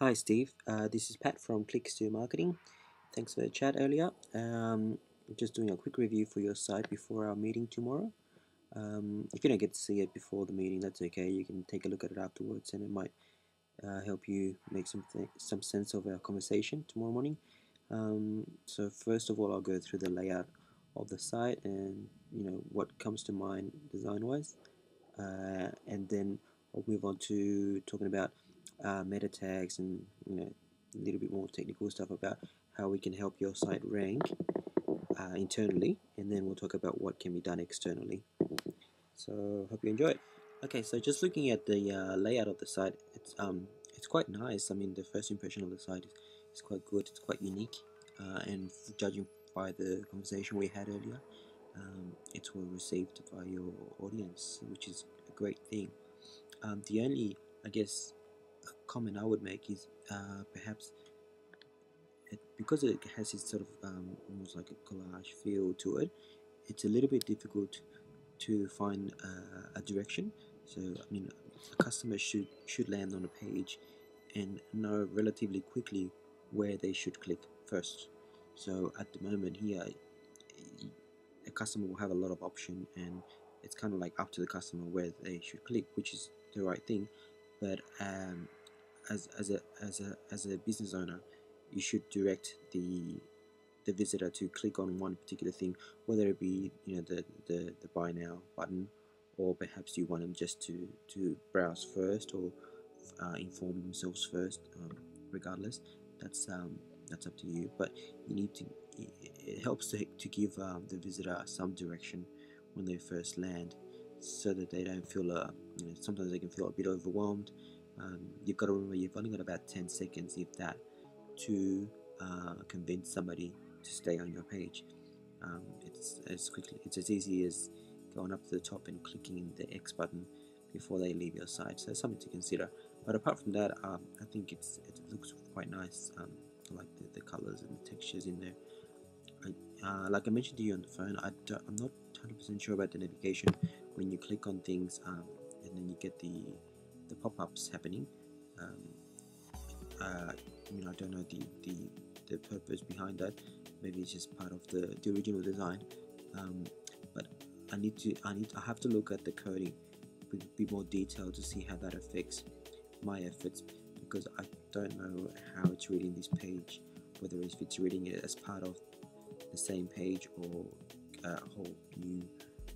Hi Steve, this is Pat from Clicks to Marketing. Thanks for the chat earlier. Just doing a quick review for your site before our meeting tomorrow. If you don't get to see it before the meeting, that's okay. You can take a look at it afterwards, and it might help you make some sense of our conversation tomorrow morning. So first of all, I'll go through the layout of the site and what comes to mind design-wise, and then I'll move on to talking about meta tags and a little bit more technical stuff about how we can help your site rank internally, and then we'll talk about what can be done externally. So hope you enjoy it. Okay, so just looking at the layout of the site, it's quite nice. I mean, the first impression of the site is quite good. It's quite unique, and judging by the conversation we had earlier, it's well received by your audience, which is a great thing. The only, I guess, comment I would make is perhaps because it has this sort of almost like a collage feel to it, it's a little bit difficult to find a direction. So I mean, a customer should land on a page and know relatively quickly where they should click first. So at the moment here, a customer will have a lot of option, and it's kind of like up to the customer where they should click, which is the right thing. But as a business owner, you should direct the visitor to click on one particular thing, whether it be the buy now button, or perhaps you want them just to browse first, or inform themselves first. Regardless, that's that's up to you. But you need to. It helps to give the visitor some direction when they first land, so that they don't feel sometimes they can feel a bit overwhelmed. You've got to remember you've only got about 10 seconds, if that, to convince somebody to stay on your page. It's as easy as going up to the top and clicking the X button before they leave your site. So something to consider. But apart from that, I think it looks quite nice. I like the colors and the textures in there. Like I mentioned to you on the phone, I'm not 100% sure about the navigation when you click on things, and then you get the pop-ups happening. Um, I don't know the purpose behind that. Maybe it's just part of the original design. But I have to look at the coding with a bit more detail to see how that affects my efforts, because I don't know how it's reading this page, whether if it's reading it as part of the same page or a whole new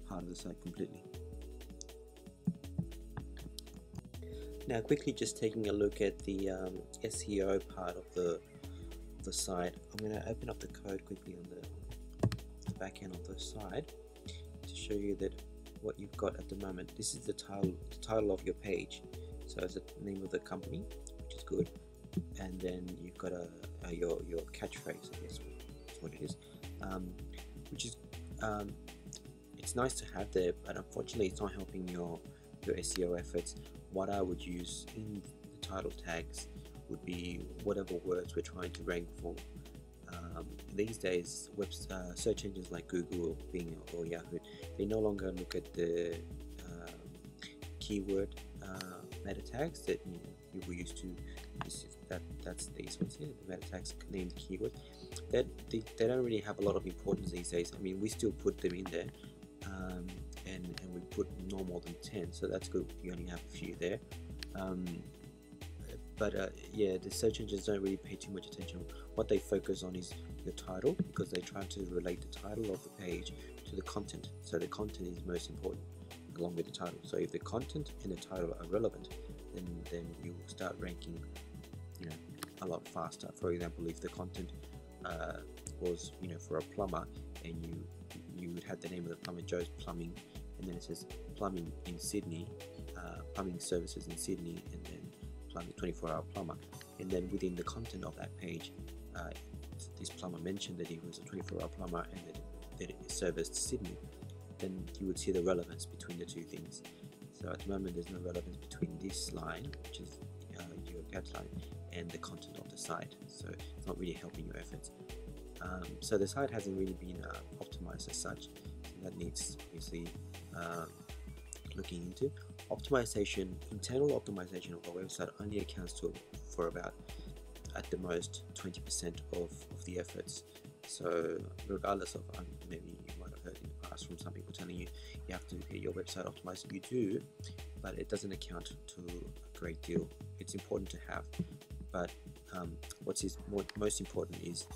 part of the site completely. Now, quickly just taking a look at the SEO part of the site. I'm going to open up the code quickly on the back end of the site to show you that what you've got at the moment. This is the title of your page. So it's the name of the company, which is good, and then you've got your catchphrase, I guess that's what it is, which is it's nice to have there, but unfortunately it's not helping your SEO efforts. What I would use in the title tags would be whatever words we're trying to rank for. These days, search engines like Google, Bing, or Yahoo, they no longer look at the keyword meta tags that people used to. That's these ones here, the meta tags named keyword. That they don't really have a lot of importance these days. I mean, we still put them in there, and we put no more than 10, so that's good. You only have a few there. Yeah, the search engines don't really pay too much attention. What they focus on is your title, because they try to relate the title of the page to the content. So the content is most important, along with the title. So if the content and the title are relevant, then you will start ranking, a lot faster. For example, if the content was, for a plumber, and you would have the name of the plumber, Joe's Plumbing, and then it says plumbing in Sydney, plumbing services in Sydney, and then plumbing 24-hour plumber, and then within the content of that page, this plumber mentioned that he was a 24-hour plumber and that it serviced Sydney, then you would see the relevance between the two things. So at the moment there's no relevance between this line, which is your catch line, and the content of the site, so it's not really helping your efforts. So the site hasn't really been optimized as such, so that needs obviously looking into. Optimization, internal optimization of a website only accounts for about, at the most, 20% of the efforts. So regardless of, maybe you might have heard in the past from some people telling you you have to get your website optimized, you do, but it doesn't account to a great deal. It's important to have, but what's most important is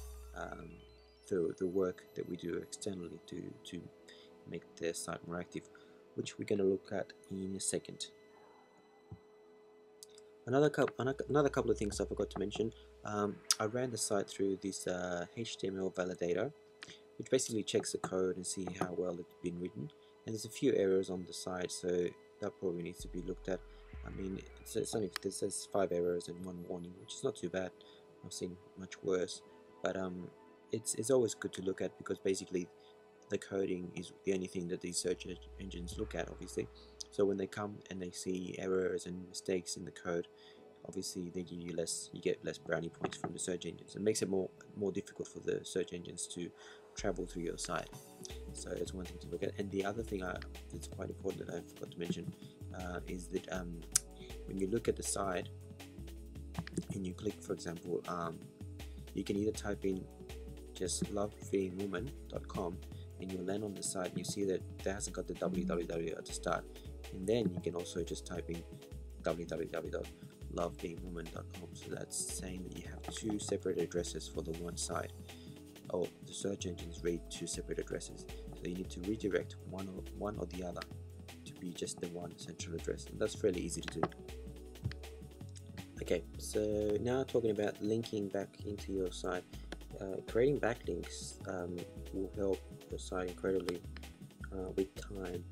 the work that we do externally to make the site more active, which we're going to look at in a second. Another couple of things I forgot to mention. I ran the site through this HTML validator, which basically checks the code and see how well it's been written. And there's a few errors on the side, so that probably needs to be looked at. I mean, it's only, it says 5 errors and 1 warning, which is not too bad. I've seen much worse, but it's always good to look at, because basically the coding is the only thing that these search engines look at, obviously. So when they come and they see errors and mistakes in the code, obviously they give you less, you get less brownie points from the search engines. It makes it more difficult for the search engines to travel through your site. So it's one thing to look at. And the other thing that's quite important that I forgot to mention is that when you look at the site and you click, for example, you can either type in just lovebeingwoman.com and you'll land on the site. You see that it hasn't got the www at the start, and then you can also just type in www.lovebeingwoman.com. So that's saying that you have 2 separate addresses for the one site. Oh, the search engines read 2 separate addresses, so you need to redirect one or the other to be just the one central address, and that's fairly easy to do. Okay, so now talking about linking back into your site. Creating backlinks will help your site incredibly with time,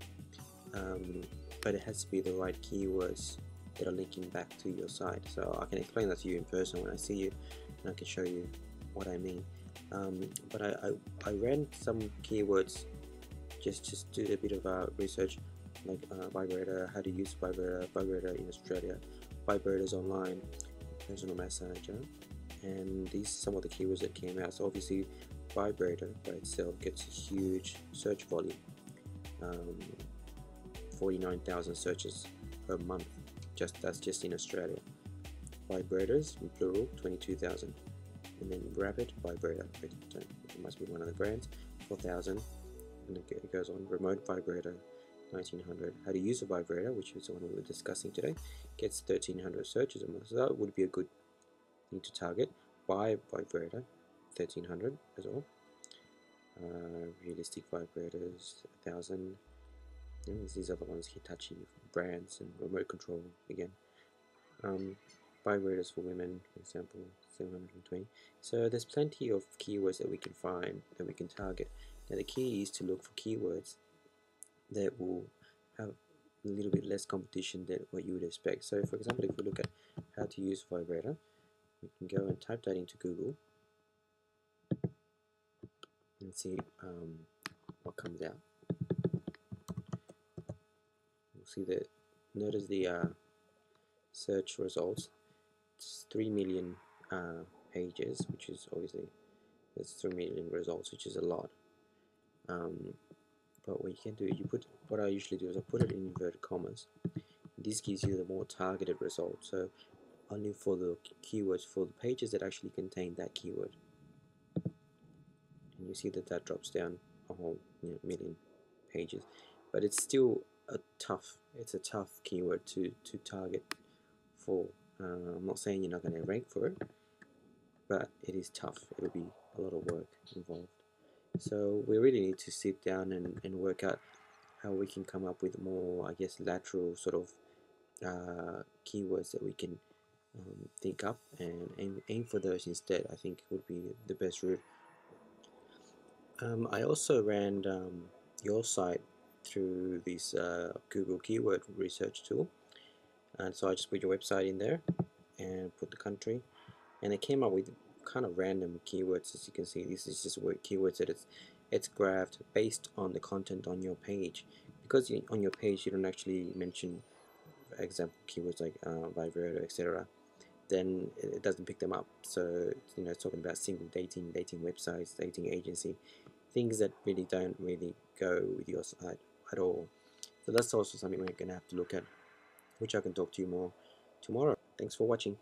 but it has to be the right keywords that are linking back to your site. So I can explain that to you in person when I see you, and I can show you what I mean. But I ran some keywords, just did a bit of research, like vibrator, how to use vibrator in Australia, vibrators online, personal massager, and these are some of the keywords that came out. So obviously vibrator by itself gets a huge search volume, 49,000 searches per month, that's just in Australia. Vibrators in plural, 22,000, and then rabbit vibrator, it must be one of the brands, 4,000, and it goes on. Remote vibrator, 1900. How to use a vibrator, which is the one we were discussing today, gets 1,300 searches a month. So that would be a good thing to target. Buy vibrator, 1,300 as well. Realistic vibrators, 1,000. And these are the ones Hitachi brands, and remote control again. Vibrators for women, for example, 720. So there's plenty of keywords that we can find, that we can target. Now the key is to look for keywords that will have a little bit less competition than what you would expect. So for example, if we look at how to use vibrator, we can go and type that into Google and see what comes out. You'll see that, notice the search results. It's 3 million pages, which is obviously, that's 3 million results, which is a lot. But what you can do, what I usually do is I put it in inverted commas. This gives you the more targeted result, so only for the keywords for the pages that actually contain that keyword. And you see that drops down a whole million pages, but it's still a tough keyword to target for. I'm not saying you're not going to rank for it, but it is tough. It'll be a lot of work involved. So we really need to sit down and work out how we can come up with more, I guess, lateral sort of keywords that we can think up and aim for those instead. I think would be the best route. I also ran your site through this Google keyword research tool, and so I just put your website in there and put the country, and it came up with kind of random keywords. As you can see, this is just keywords that it's graphed based on the content on your page, because on your page you don't actually mention, for example, keywords like vibrator, etc. Then it doesn't pick them up. So it's talking about single dating websites, dating agency, things that really don't really go with your site at all. So that's also something we're going to have to look at, which I can talk to you more tomorrow. Thanks for watching.